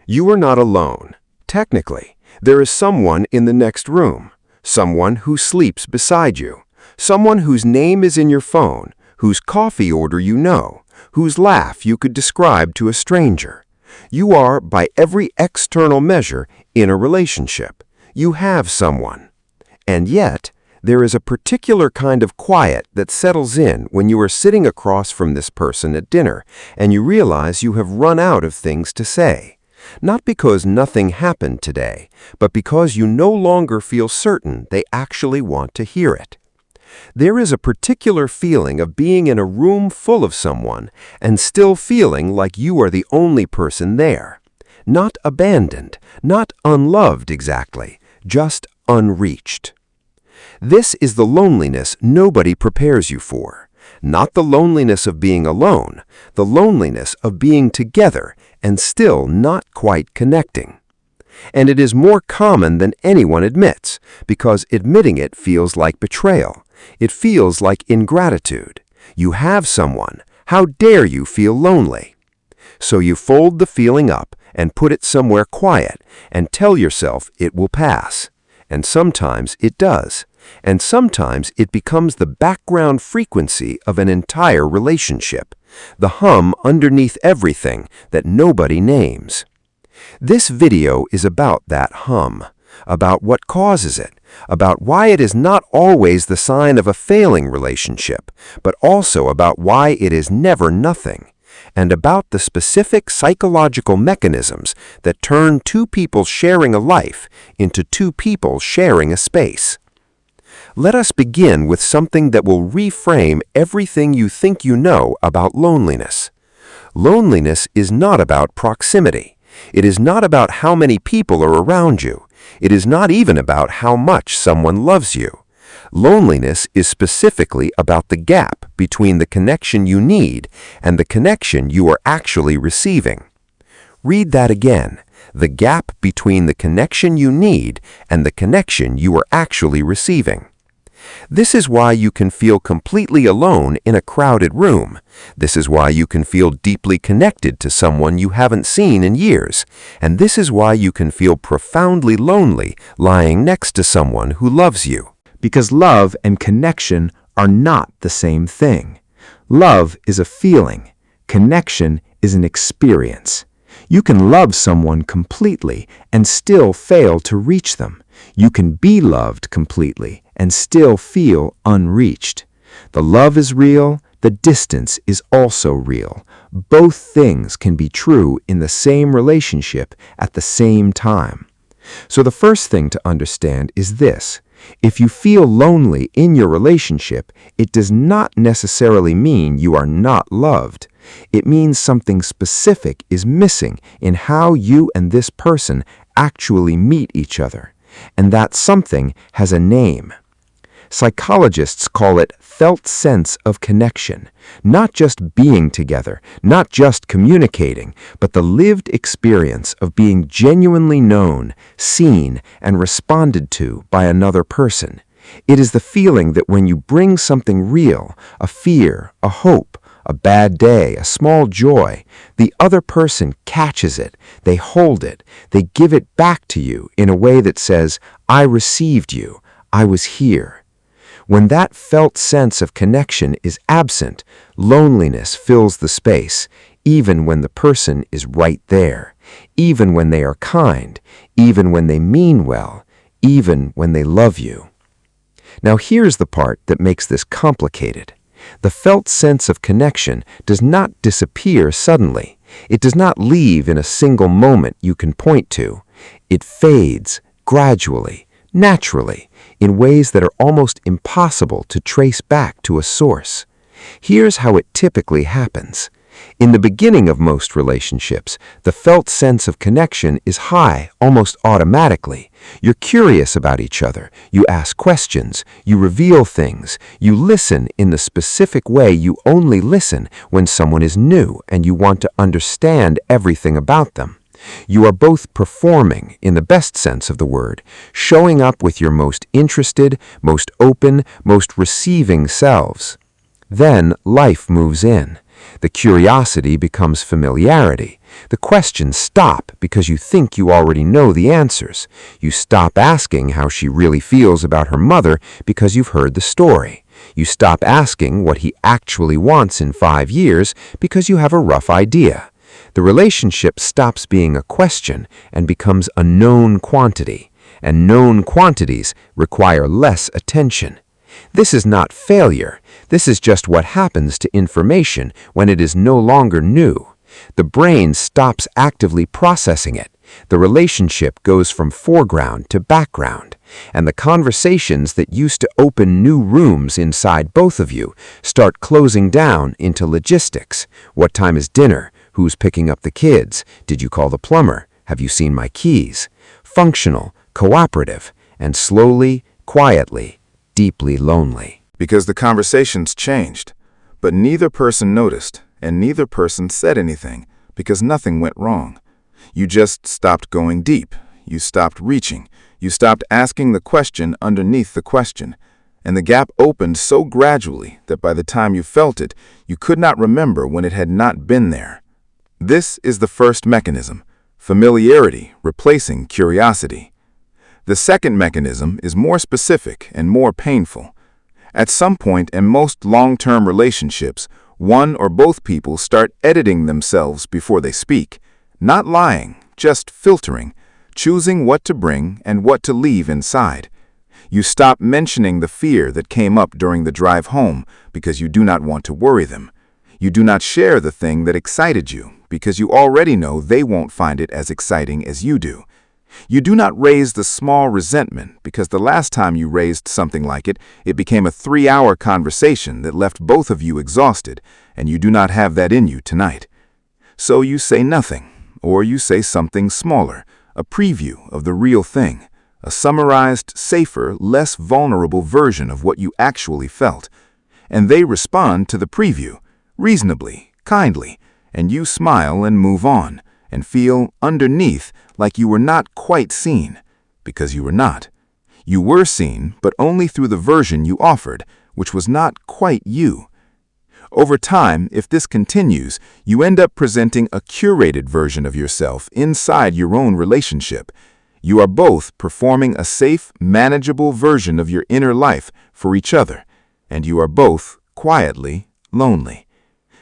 You are not alone. Technically, there is someone in the next room, someone who sleeps beside you, someone whose name is in your phone, whose coffee order you know, whose laugh you could describe to a stranger. You are, by every external measure, in a relationship. You have someone. And yet, there is a particular kind of quiet that settles in when you are sitting across from this person at dinner and you realize you have run out of things to say. Not because nothing happened today, but because you no longer feel certain they actually want to hear it. There is a particular feeling of being in a room full of someone and still feeling like you are the only person there. Not abandoned, not unloved exactly, just unreached. This is the loneliness nobody prepares you for. Not the loneliness of being alone, the loneliness of being together and still not quite connecting. And it is more common than anyone admits, because admitting it feels like betrayal. It feels like ingratitude. You have someone. How dare you feel lonely? So you fold the feeling up and put it somewhere quiet and tell yourself it will pass. And sometimes it does. And sometimes it becomes the background frequency of an entire relationship, the hum underneath everything that nobody names. This video is about that hum, about what causes it, about why it is not always the sign of a failing relationship, but also about why it is never nothing, and about the specific psychological mechanisms that turn two people sharing a life into two people sharing a space. Let us begin with something that will reframe everything you think you know about loneliness. Loneliness is not about proximity. It is not about how many people are around you. It is not even about how much someone loves you. Loneliness is specifically about the gap between the connection you need and the connection you are actually receiving. Read that again. The gap between the connection you need and the connection you are actually receiving. This is why you can feel completely alone in a crowded room. This is why you can feel deeply connected to someone you haven't seen in years. And this is why you can feel profoundly lonely lying next to someone who loves you. Because love and connection are not the same thing. Love is a feeling. Connection is an experience. You can love someone completely and still fail to reach them. You can be loved completely and still feel unreached. The love is real, the distance is also real. Both things can be true in the same relationship at the same time. So the first thing to understand is this. If you feel lonely in your relationship, it does not necessarily mean you are not loved. It means something specific is missing in how you and this person actually meet each other. And that something has a name. Psychologists call it felt sense of connection, not just being together, not just communicating, but the lived experience of being genuinely known, seen, and responded to by another person. It is the feeling that when you bring something real, a fear, a hope, a bad day, a small joy, the other person catches it, they hold it, they give it back to you in a way that says, I received you, I was here. When that felt sense of connection is absent, loneliness fills the space, even when the person is right there, even when they are kind, even when they mean well, even when they love you. Now here's the part that makes this complicated. The felt sense of connection does not disappear suddenly. It does not leave in a single moment you can point to. It fades gradually, naturally, in ways that are almost impossible to trace back to a source. Here's how it typically happens. In the beginning of most relationships, the felt sense of connection is high almost automatically. You're curious about each other, you ask questions, you reveal things, you listen in the specific way you only listen when someone is new and you want to understand everything about them. You are both performing, in the best sense of the word, showing up with your most interested, most open, most receiving selves. Then life moves in. The curiosity becomes familiarity. The questions stop because you think you already know the answers. You stop asking how she really feels about her mother because you've heard the story. You stop asking what he actually wants in 5 years because you have a rough idea. The relationship stops being a question and becomes a known quantity, and known quantities require less attention. This is not failure. This is just what happens to information when it is no longer new. The brain stops actively processing it. The relationship goes from foreground to background, and the conversations that used to open new rooms inside both of you start closing down into logistics. What time is dinner? Who's picking up the kids? Did you call the plumber? Have you seen my keys? Functional, cooperative, and slowly, quietly, deeply lonely. Because the conversations changed, but neither person noticed, and neither person said anything, because nothing went wrong. You just stopped going deep. You stopped reaching. You stopped asking the question underneath the question. And the gap opened so gradually that by the time you felt it, you could not remember when it had not been there. This is the first mechanism, familiarity replacing curiosity. The second mechanism is more specific and more painful. At some point in most long-term relationships, one or both people start editing themselves before they speak. Not lying, just filtering, choosing what to bring and what to leave inside. You stop mentioning the fear that came up during the drive home because you do not want to worry them. You do not share the thing that excited you because you already know they won't find it as exciting as you do. You do not raise the small resentment because the last time you raised something like it, it became a 3-hour conversation that left both of you exhausted, and you do not have that in you tonight. So you say nothing, or you say something smaller, a preview of the real thing, a summarized, safer, less vulnerable version of what you actually felt. And they respond to the preview, reasonably, kindly, and you smile and move on, and feel underneath like you were not quite seen, because you were not. You were seen, but only through the version you offered, which was not quite you. Over time, if this continues, you end up presenting a curated version of yourself inside your own relationship. You are both performing a safe, manageable version of your inner life for each other, and you are both quietly lonely.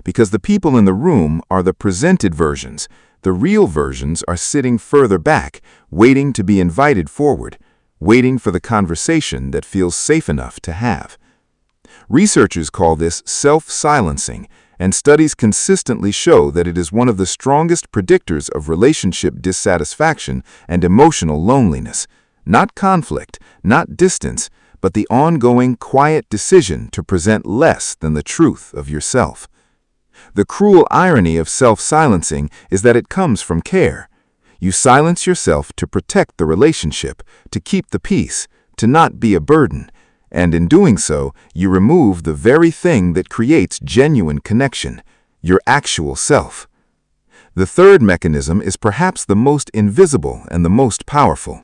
Because the people in the room are the presented versions. The real versions are sitting further back, waiting to be invited forward, waiting for the conversation that feels safe enough to have. Researchers call this self-silencing, and studies consistently show that it is one of the strongest predictors of relationship dissatisfaction and emotional loneliness. Not conflict, not distance, but the ongoing, quiet decision to present less than the truth of yourself. The cruel irony of self-silencing is that it comes from care. You silence yourself to protect the relationship, to keep the peace, to not be a burden, and in doing so, you remove the very thing that creates genuine connection, your actual self. The third mechanism is perhaps the most invisible and the most powerful.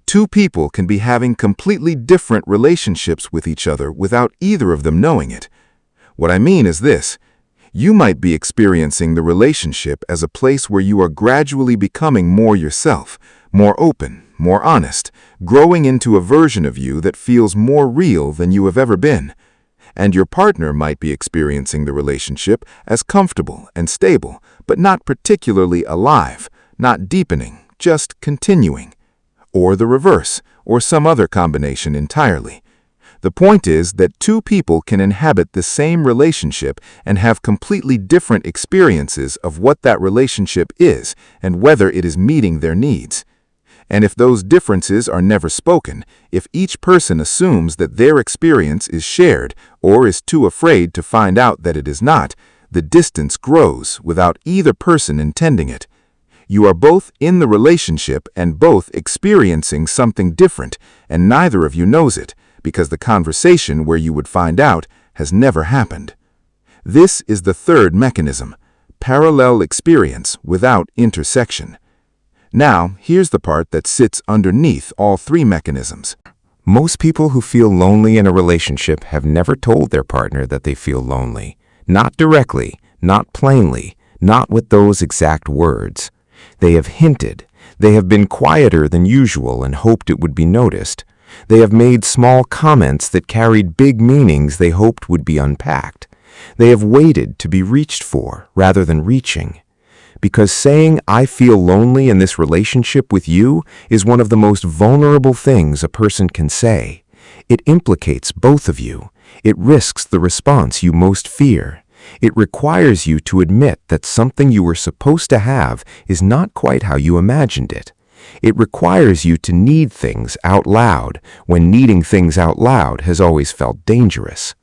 Two people can be having completely different relationships with each other without either of them knowing it. What I mean is this. You might be experiencing the relationship as a place where you are gradually becoming more yourself, more open, more honest, growing into a version of you that feels more real than you have ever been. And your partner might be experiencing the relationship as comfortable and stable, but not particularly alive, not deepening, just continuing. Or the reverse, or some other combination entirely. The point is that two people can inhabit the same relationship and have completely different experiences of what that relationship is and whether it is meeting their needs. And if those differences are never spoken, if each person assumes that their experience is shared or is too afraid to find out that it is not, the distance grows without either person intending it. You are both in the relationship and both experiencing something different, and neither of you knows it, because the conversation where you would find out has never happened. This is the third mechanism, parallel experience without intersection. Now, here's the part that sits underneath all three mechanisms. Most people who feel lonely in a relationship have never told their partner that they feel lonely. Not directly, not plainly, not with those exact words. They have hinted. They have been quieter than usual and hoped it would be noticed. They have made small comments that carried big meanings they hoped would be unpacked. They have waited to be reached for rather than reaching. Because saying, "I feel lonely in this relationship with you," is one of the most vulnerable things a person can say. It implicates both of you. It risks the response you most fear. It requires you to admit that something you were supposed to have is not quite how you imagined it. It requires you to need things out loud when needing things out loud has always felt dangerous.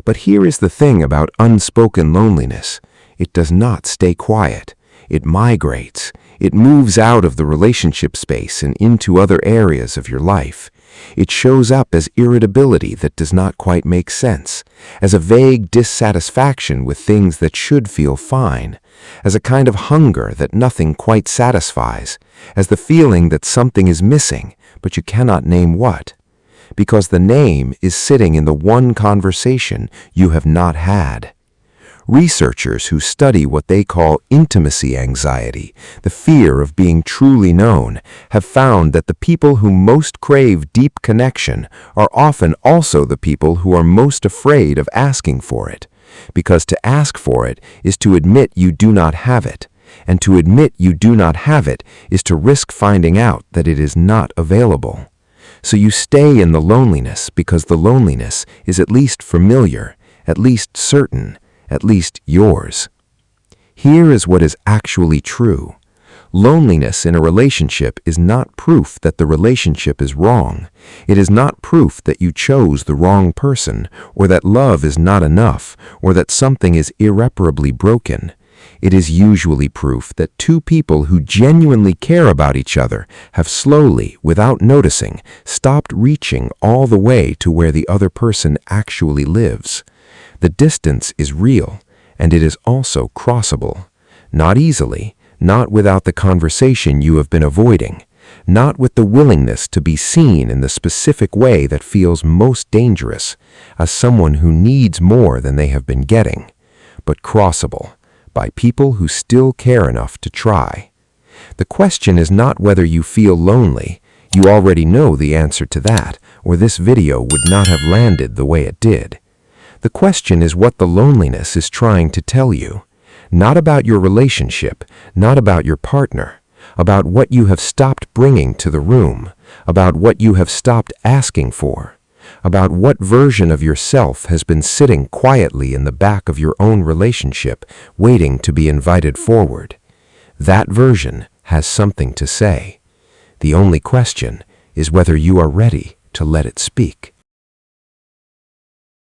But here is the thing about unspoken loneliness. It does not stay quiet. It migrates. It moves out of the relationship space and into other areas of your life. It shows up as irritability that does not quite make sense, as a vague dissatisfaction with things that should feel fine, as a kind of hunger that nothing quite satisfies, as the feeling that something is missing, but you cannot name what. Because the name is sitting in the one conversation you have not had. Researchers who study what they call intimacy anxiety, the fear of being truly known, have found that the people who most crave deep connection are often also the people who are most afraid of asking for it. Because to ask for it is to admit you do not have it, and to admit you do not have it is to risk finding out that it is not available. So you stay in the loneliness because the loneliness is at least familiar, at least certain, at least yours. Here is what is actually true. Loneliness in a relationship is not proof that the relationship is wrong. It is not proof that you chose the wrong person, or that love is not enough, or that something is irreparably broken. It is usually proof that two people who genuinely care about each other have slowly, without noticing, stopped reaching all the way to where the other person actually lives. The distance is real, and it is also crossable. Not easily, not without the conversation you have been avoiding, not with the willingness to be seen in the specific way that feels most dangerous, as someone who needs more than they have been getting, but crossable, by people who still care enough to try. The question is not whether you feel lonely. You already know the answer to that, or this video would not have landed the way it did. The question is what the loneliness is trying to tell you. Not about your relationship, not about your partner, about what you have stopped bringing to the room, about what you have stopped asking for, about what version of yourself has been sitting quietly in the back of your own relationship, waiting to be invited forward. That version has something to say. The only question is whether you are ready to let it speak.